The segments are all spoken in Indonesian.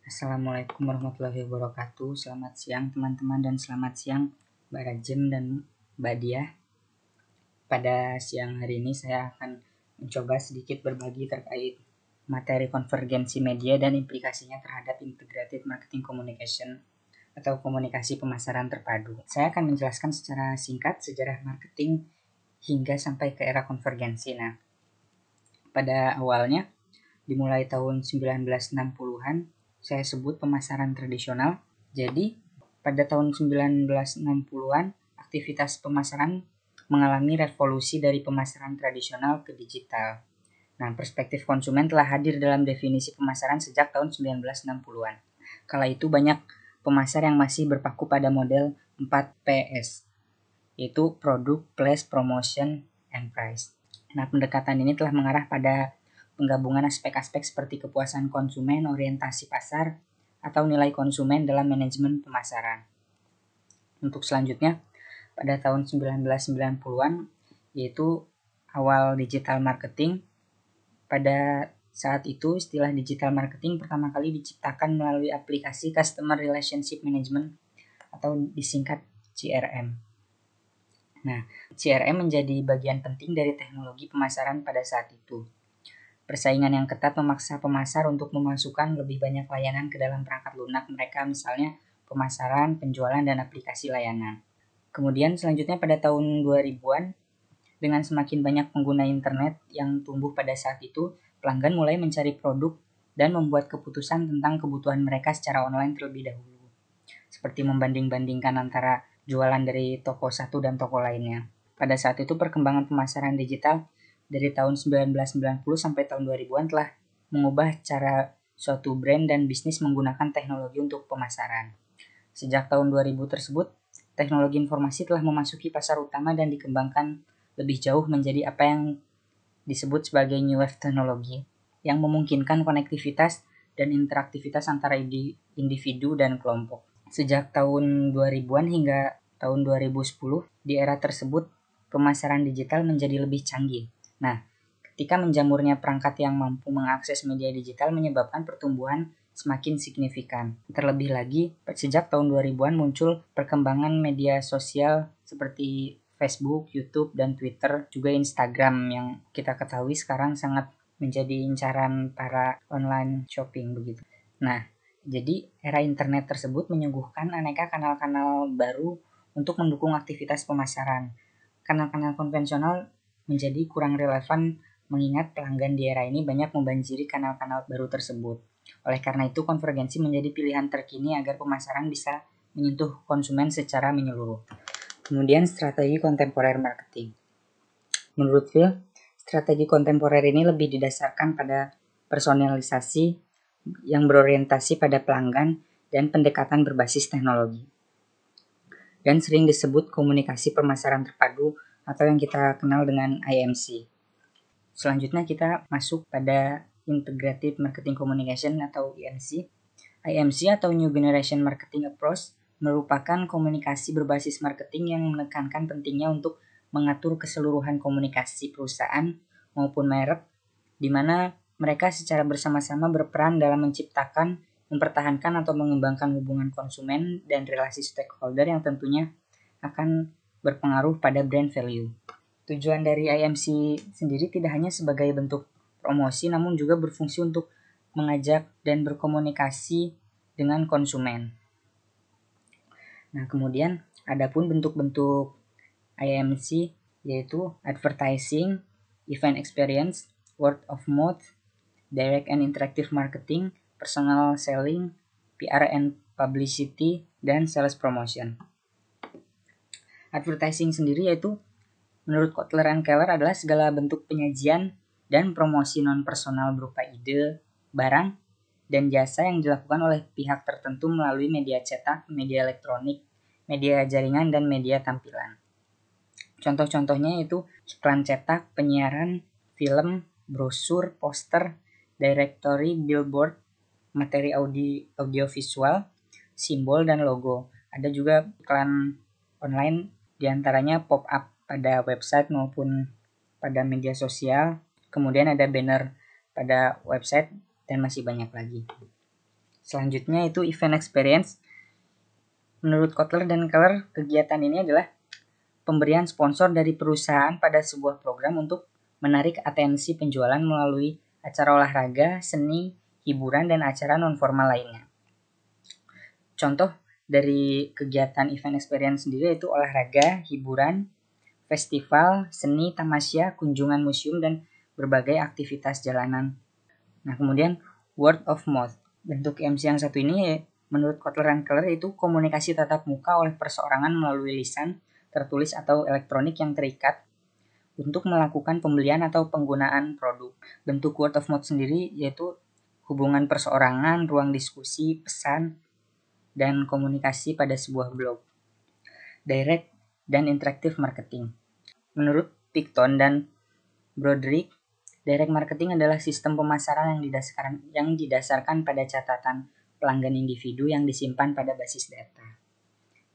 Assalamualaikum warahmatullahi wabarakatuh. Selamat siang teman-teman dan selamat siang Mbak Rajem dan Mbak Diah. Pada siang hari ini saya akan mencoba sedikit berbagi terkait materi konvergensi media dan implikasinya terhadap integrated marketing communication atau komunikasi pemasaran terpadu. Saya akan menjelaskan secara singkat sejarah marketing hingga sampai ke era konvergensi. Nah, pada awalnya dimulai tahun 1960-an saya sebut pemasaran tradisional. Jadi, pada tahun 1960-an, aktivitas pemasaran mengalami revolusi dari pemasaran tradisional ke digital. Nah, perspektif konsumen telah hadir dalam definisi pemasaran sejak tahun 1960-an. Kala itu banyak pemasar yang masih berpaku pada model 4PS, yaitu Product, Place, Promotion, and Price. Nah, pendekatan ini telah mengarah pada penggabungan aspek-aspek seperti kepuasan konsumen, orientasi pasar, atau nilai konsumen dalam manajemen pemasaran. Untuk selanjutnya, pada tahun 1990-an, yaitu awal digital marketing. Pada saat itu, istilah digital marketing pertama kali diciptakan melalui aplikasi Customer Relationship Management atau disingkat CRM. Nah, CRM menjadi bagian penting dari teknologi pemasaran pada saat itu. Persaingan yang ketat memaksa pemasar untuk memasukkan lebih banyak layanan ke dalam perangkat lunak mereka, misalnya pemasaran, penjualan, dan aplikasi layanan. Kemudian selanjutnya pada tahun 2000-an, dengan semakin banyak pengguna internet yang tumbuh pada saat itu, pelanggan mulai mencari produk dan membuat keputusan tentang kebutuhan mereka secara online terlebih dahulu. Seperti membanding-bandingkan antara jualan dari toko satu dan toko lainnya. Pada saat itu perkembangan pemasaran digital dari tahun 1990 sampai tahun 2000-an telah mengubah cara suatu brand dan bisnis menggunakan teknologi untuk pemasaran. Sejak tahun 2000 tersebut, teknologi informasi telah memasuki pasar utama dan dikembangkan lebih jauh menjadi apa yang disebut sebagai New Wave Technology, yang memungkinkan konektivitas dan interaktivitas antara individu dan kelompok. Sejak tahun 2000-an hingga tahun 2010, di era tersebut pemasaran digital menjadi lebih canggih. Nah, ketika menjamurnya perangkat yang mampu mengakses media digital menyebabkan pertumbuhan semakin signifikan. Terlebih lagi, sejak tahun 2000-an muncul perkembangan media sosial seperti Facebook, YouTube, dan Twitter, juga Instagram yang kita ketahui sekarang sangat menjadi incaran para online shopping begitu. Nah, jadi era internet tersebut menyuguhkan aneka kanal-kanal baru untuk mendukung aktivitas pemasaran. Kanal-kanal konvensional menjadi kurang relevan mengingat pelanggan di era ini banyak membanjiri kanal-kanal baru tersebut. Oleh karena itu, konvergensi menjadi pilihan terkini agar pemasaran bisa menyentuh konsumen secara menyeluruh. Kemudian strategi kontemporer marketing. Menurut Phil, strategi kontemporer ini lebih didasarkan pada personalisasi yang berorientasi pada pelanggan dan pendekatan berbasis teknologi. Dan sering disebut komunikasi pemasaran terpadu atau yang kita kenal dengan IMC. Selanjutnya kita masuk pada Integrated Marketing Communication atau IMC. IMC atau New Generation Marketing Approach merupakan komunikasi berbasis marketing yang menekankan pentingnya untuk mengatur keseluruhan komunikasi perusahaan maupun merek, di mana mereka secara bersama-sama berperan dalam menciptakan, mempertahankan atau mengembangkan hubungan konsumen dan relasi stakeholder yang tentunya akan berpengaruh pada brand value. Tujuan dari IMC sendiri tidak hanya sebagai bentuk promosi, namun juga berfungsi untuk mengajak dan berkomunikasi dengan konsumen. Nah, kemudian adapun bentuk-bentuk IMC yaitu advertising, event experience, word of mouth, direct and interactive marketing, personal selling, PR and publicity, dan sales promotion. Advertising sendiri yaitu menurut Kotler and Keller adalah segala bentuk penyajian dan promosi non-personal berupa ide, barang, dan jasa yang dilakukan oleh pihak tertentu melalui media cetak, media elektronik, media jaringan, dan media tampilan. Contoh-contohnya yaitu iklan cetak, penyiaran, film, brosur, poster, directory, billboard, materi audiovisual, simbol, dan logo. Ada juga iklan online, diantaranya pop-up pada website maupun pada media sosial. Kemudian ada banner pada website dan masih banyak lagi. Selanjutnya itu event experience. Menurut Kotler dan Keller, kegiatan ini adalah pemberian sponsor dari perusahaan pada sebuah program untuk menarik atensi penjualan melalui acara olahraga, seni, hiburan, dan acara non-formal lainnya. Contoh dari kegiatan event experience sendiri yaitu olahraga, hiburan, festival, seni, tamasya, kunjungan museum, dan berbagai aktivitas jalanan. Nah, kemudian word of mouth. Bentuk MC yang satu ini menurut Kotler dan Keller itu komunikasi tatap muka oleh perseorangan melalui lisan, tertulis atau elektronik yang terikat untuk melakukan pembelian atau penggunaan produk. Bentuk word of mouth sendiri yaitu hubungan perseorangan, ruang diskusi, pesan, dan komunikasi pada sebuah blog. Direct dan interactive marketing. Menurut Picton dan Broderick, direct marketing adalah sistem pemasaran yang didasarkan pada catatan pelanggan individu yang disimpan pada basis data.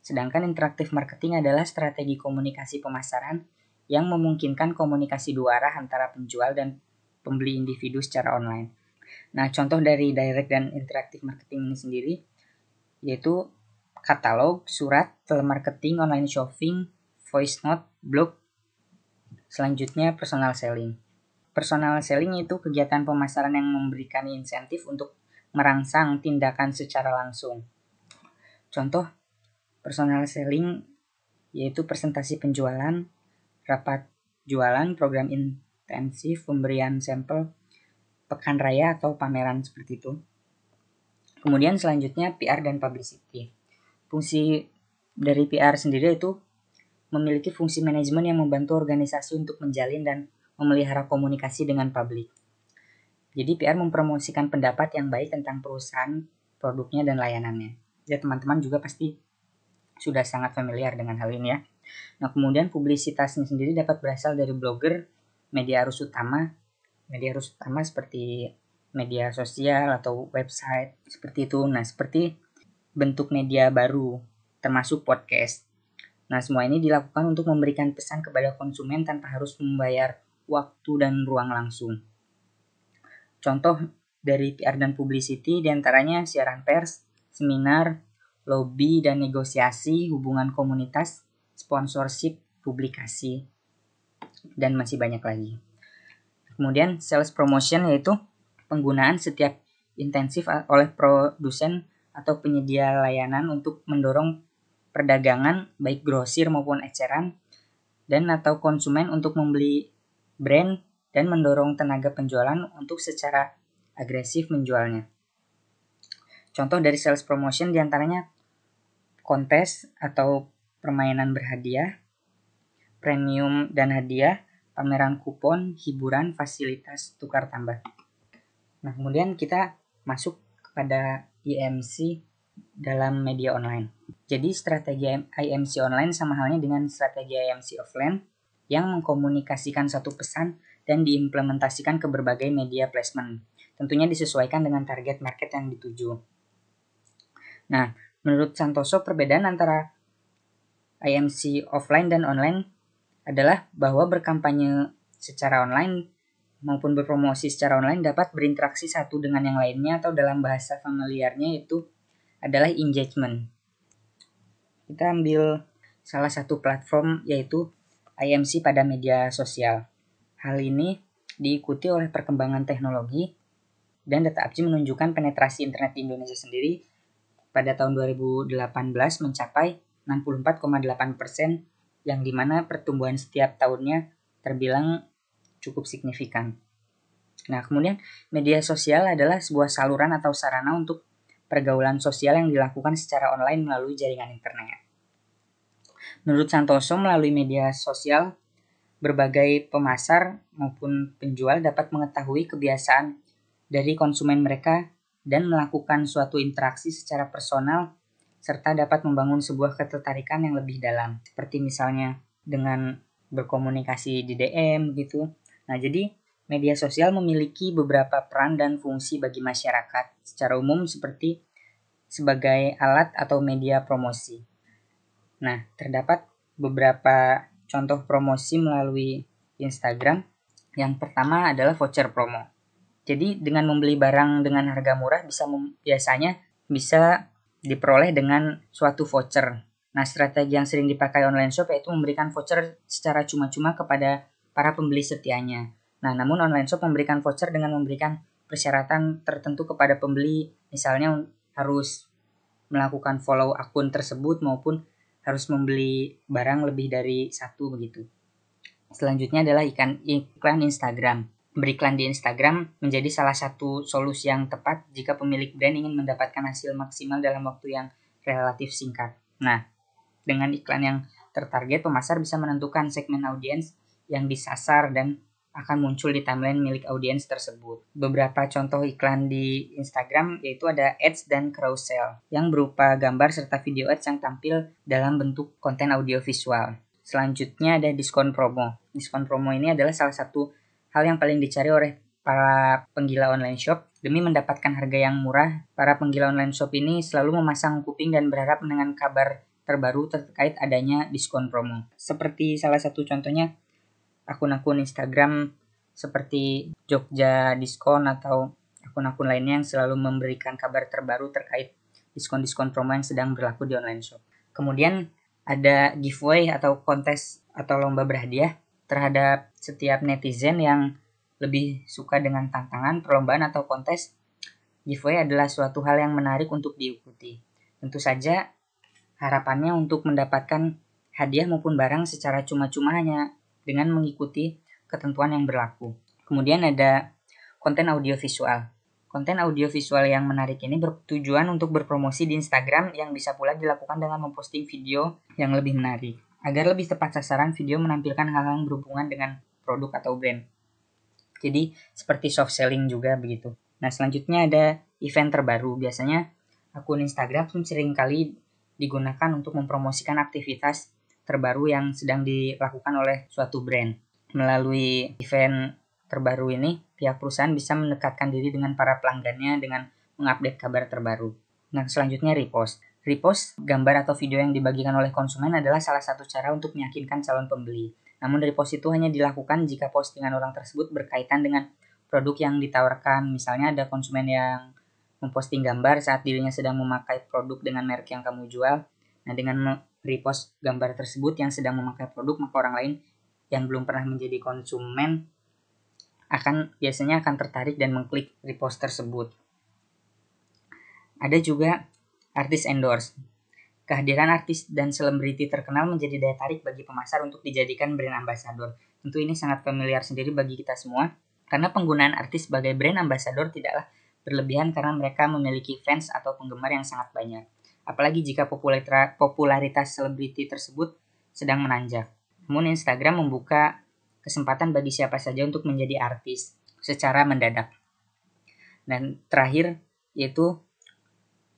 Sedangkan interactive marketing adalah strategi komunikasi pemasaran yang memungkinkan komunikasi dua arah antara penjual dan pembeli individu secara online. Nah, contoh dari direct dan interactive marketing ini sendiri yaitu katalog, surat, telemarketing, online shopping, voice note, blog. Selanjutnya personal selling. Personal selling itu kegiatan pemasaran yang memberikan insentif untuk merangsang tindakan secara langsung. Contoh personal selling yaitu presentasi penjualan, rapat jualan, program intensif, pemberian sampel, pekan raya atau pameran seperti itu. Kemudian selanjutnya PR dan publicity. Fungsi dari PR sendiri itu memiliki fungsi manajemen yang membantu organisasi untuk menjalin dan memelihara komunikasi dengan publik. Jadi PR mempromosikan pendapat yang baik tentang perusahaan, produknya, dan layanannya. Ya, teman-teman juga pasti sudah sangat familiar dengan hal ini ya. Nah, kemudian publisitasnya sendiri dapat berasal dari blogger, media arus utama seperti media sosial atau website, seperti itu. Nah, seperti bentuk media baru, termasuk podcast. Nah, semua ini dilakukan untuk memberikan pesan kepada konsumen tanpa harus membayar waktu dan ruang langsung. Contoh dari PR dan publicity diantaranya siaran pers, seminar, lobby dan negosiasi, hubungan komunitas, sponsorship, publikasi, dan masih banyak lagi. Kemudian sales promotion yaitu penggunaan setiap intensif oleh produsen atau penyedia layanan untuk mendorong perdagangan baik grosir maupun eceran dan atau konsumen untuk membeli brand dan mendorong tenaga penjualan untuk secara agresif menjualnya. Contoh dari sales promotion diantaranya kontes atau permainan berhadiah, premium dan hadiah, pameran kupon, hiburan, fasilitas tukar tambah. Nah, kemudian kita masuk kepada IMC dalam media online. Jadi strategi IMC online sama halnya dengan strategi IMC offline yang mengkomunikasikan satu pesan dan diimplementasikan ke berbagai media placement. Tentunya disesuaikan dengan target market yang dituju. Nah, menurut Santoso perbedaan antara IMC offline dan online adalah bahwa berkampanye secara online maupun berpromosi secara online dapat berinteraksi satu dengan yang lainnya atau dalam bahasa familiarnya itu adalah engagement. Kita ambil salah satu platform yaitu IMC pada media sosial. Hal ini diikuti oleh perkembangan teknologi dan data APJ menunjukkan penetrasi internet di Indonesia sendiri pada tahun 2018 mencapai 64,8% yang dimana pertumbuhan setiap tahunnya terbilang cukup signifikan. Nah, kemudian media sosial adalah sebuah saluran atau sarana untuk pergaulan sosial yang dilakukan secara online melalui jaringan internet. Menurut Santoso, melalui media sosial, berbagai pemasar maupun penjual dapat mengetahui kebiasaan dari konsumen mereka dan melakukan suatu interaksi secara personal serta dapat membangun sebuah ketertarikan yang lebih dalam. Seperti misalnya dengan berkomunikasi di DM gitu. Nah, jadi media sosial memiliki beberapa peran dan fungsi bagi masyarakat secara umum seperti sebagai alat atau media promosi. Nah, terdapat beberapa contoh promosi melalui Instagram. Yang pertama adalah voucher promo. Jadi dengan membeli barang dengan harga murah biasanya bisa diperoleh dengan suatu voucher. Nah, strategi yang sering dipakai online shop yaitu memberikan voucher secara cuma-cuma kepada para pembeli setianya. Nah, namun online shop memberikan voucher dengan memberikan persyaratan tertentu kepada pembeli, misalnya harus melakukan follow akun tersebut maupun harus membeli barang lebih dari satu begitu. Selanjutnya adalah iklan Instagram. Beriklan di Instagram menjadi salah satu solusi yang tepat jika pemilik brand ingin mendapatkan hasil maksimal dalam waktu yang relatif singkat. Nah, dengan iklan yang tertarget, pemasar bisa menentukan segmen audiens yang disasar dan akan muncul di timeline milik audiens tersebut. Beberapa contoh iklan di Instagram yaitu ada ads dan carousel yang berupa gambar serta video ads yang tampil dalam bentuk konten audiovisual. Selanjutnya ada diskon promo. Diskon promo ini adalah salah satu hal yang paling dicari oleh para penggila online shop. Demi mendapatkan harga yang murah, para penggila online shop ini selalu memasang kuping dan berharap dengan kabar terbaru terkait adanya diskon promo. Seperti salah satu contohnya akun-akun Instagram seperti Jogja Diskon atau akun-akun lainnya yang selalu memberikan kabar terbaru terkait diskon-diskon promo yang sedang berlaku di online shop. Kemudian ada giveaway atau kontes atau lomba berhadiah terhadap setiap netizen yang lebih suka dengan tantangan, perlombaan atau kontes. Giveaway adalah suatu hal yang menarik untuk diikuti. Tentu saja harapannya untuk mendapatkan hadiah maupun barang secara cuma-cuma hanya dengan mengikuti ketentuan yang berlaku. Kemudian ada konten audiovisual. Konten audiovisual yang menarik ini bertujuan untuk berpromosi di Instagram yang bisa pula dilakukan dengan memposting video yang lebih menarik. Agar lebih tepat sasaran, video menampilkan hal-hal yang berhubungan dengan produk atau brand. Jadi seperti soft selling juga begitu. Nah, selanjutnya ada event terbaru. Biasanya akun Instagram sering kali digunakan untuk mempromosikan aktivitas terbaru yang sedang dilakukan oleh suatu brand. Melalui event terbaru ini, pihak perusahaan bisa mendekatkan diri dengan para pelanggannya dengan mengupdate kabar terbaru. Nah, selanjutnya repost. Repost gambar atau video yang dibagikan oleh konsumen adalah salah satu cara untuk meyakinkan calon pembeli. Namun repost itu hanya dilakukan jika postingan orang tersebut berkaitan dengan produk yang ditawarkan. Misalnya ada konsumen yang memposting gambar saat dirinya sedang memakai produk dengan merek yang kamu jual. Nah, dengan repost gambar tersebut yang sedang memakai produk, maka orang lain yang belum pernah menjadi konsumen biasanya akan tertarik dan mengklik repost tersebut. Ada juga artis endorse. Kehadiran artis dan selebriti terkenal menjadi daya tarik bagi pemasar untuk dijadikan brand ambassador. Tentu ini sangat familiar sendiri bagi kita semua, karena penggunaan artis sebagai brand ambassador tidaklah berlebihan karena mereka memiliki fans atau penggemar yang sangat banyak. Apalagi jika popularitas selebriti tersebut sedang menanjak. Namun Instagram membuka kesempatan bagi siapa saja untuk menjadi artis secara mendadak. Dan terakhir yaitu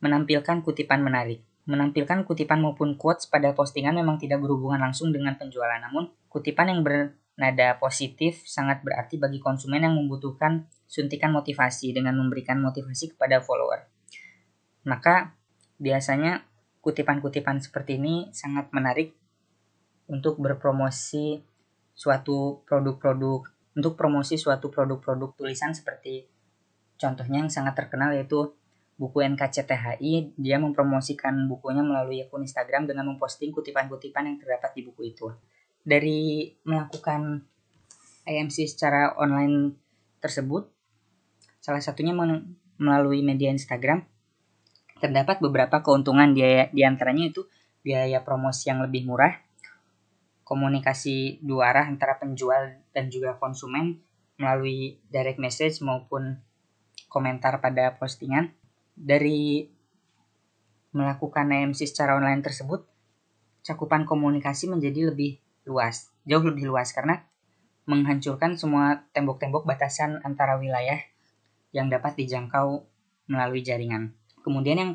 menampilkan kutipan menarik. Menampilkan kutipan maupun quotes pada postingan memang tidak berhubungan langsung dengan penjualan, namun kutipan yang bernada positif sangat berarti bagi konsumen yang membutuhkan suntikan motivasi dengan memberikan motivasi kepada follower. Maka biasanya kutipan-kutipan seperti ini sangat menarik untuk berpromosi suatu produk-produk, untuk promosi suatu produk-produk tulisan seperti contohnya yang sangat terkenal yaitu buku NKCTHI. Dia mempromosikan bukunya melalui akun Instagram dengan memposting kutipan-kutipan yang terdapat di buku itu. Dari melakukan AMC secara online tersebut, salah satunya melalui media Instagram, terdapat beberapa keuntungan. Di antaranya itu biaya promosi yang lebih murah, komunikasi dua arah antara penjual dan juga konsumen melalui direct message maupun komentar pada postingan. Dari melakukan AMC secara online tersebut, cakupan komunikasi menjadi jauh lebih luas karena menghancurkan semua tembok-tembok batasan antara wilayah yang dapat dijangkau melalui jaringan. Kemudian yang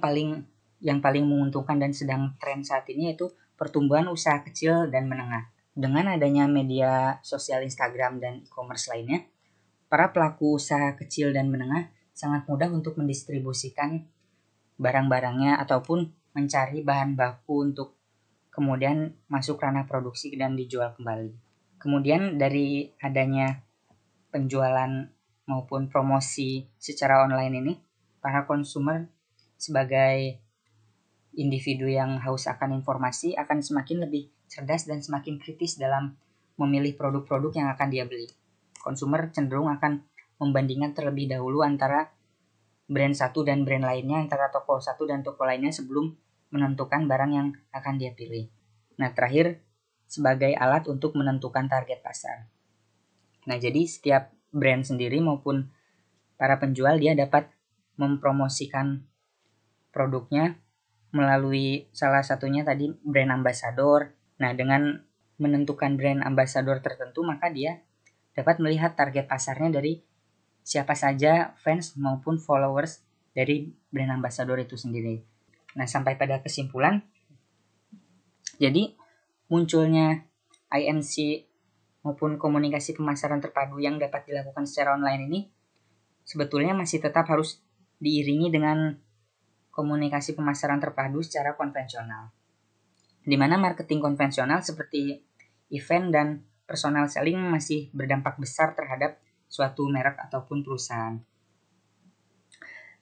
paling menguntungkan dan sedang tren saat ini yaitu pertumbuhan usaha kecil dan menengah. Dengan adanya media sosial Instagram dan e-commerce lainnya, para pelaku usaha kecil dan menengah sangat mudah untuk mendistribusikan barang-barangnya ataupun mencari bahan baku untuk kemudian masuk ranah produksi dan dijual kembali. Kemudian dari adanya penjualan maupun promosi secara online ini, para konsumer sebagai individu yang haus akan informasi akan semakin lebih cerdas dan semakin kritis dalam memilih produk-produk yang akan dia beli. Konsumer cenderung akan membandingkan terlebih dahulu antara brand satu dan brand lainnya, antara toko satu dan toko lainnya sebelum menentukan barang yang akan dia pilih. Nah, terakhir, sebagai alat untuk menentukan target pasar. Nah, jadi setiap brand sendiri maupun para penjual dia dapat mempromosikan produknya melalui salah satunya tadi brand ambassador. Nah, dengan menentukan brand ambassador tertentu, maka dia dapat melihat target pasarnya dari siapa saja fans maupun followers dari brand ambassador itu sendiri. Nah, sampai pada kesimpulan, jadi munculnya IMC maupun komunikasi pemasaran terpadu yang dapat dilakukan secara online ini sebetulnya masih tetap harus diiringi dengan komunikasi pemasaran terpadu secara konvensional, di mana marketing konvensional seperti event dan personal selling masih berdampak besar terhadap suatu merek ataupun perusahaan.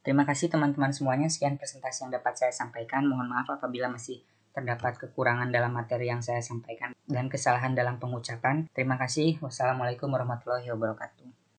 Terima kasih teman-teman semuanya, sekian presentasi yang dapat saya sampaikan. Mohon maaf apabila masih terdapat kekurangan dalam materi yang saya sampaikan dan kesalahan dalam pengucapan. Terima kasih. Wassalamualaikum warahmatullahi wabarakatuh.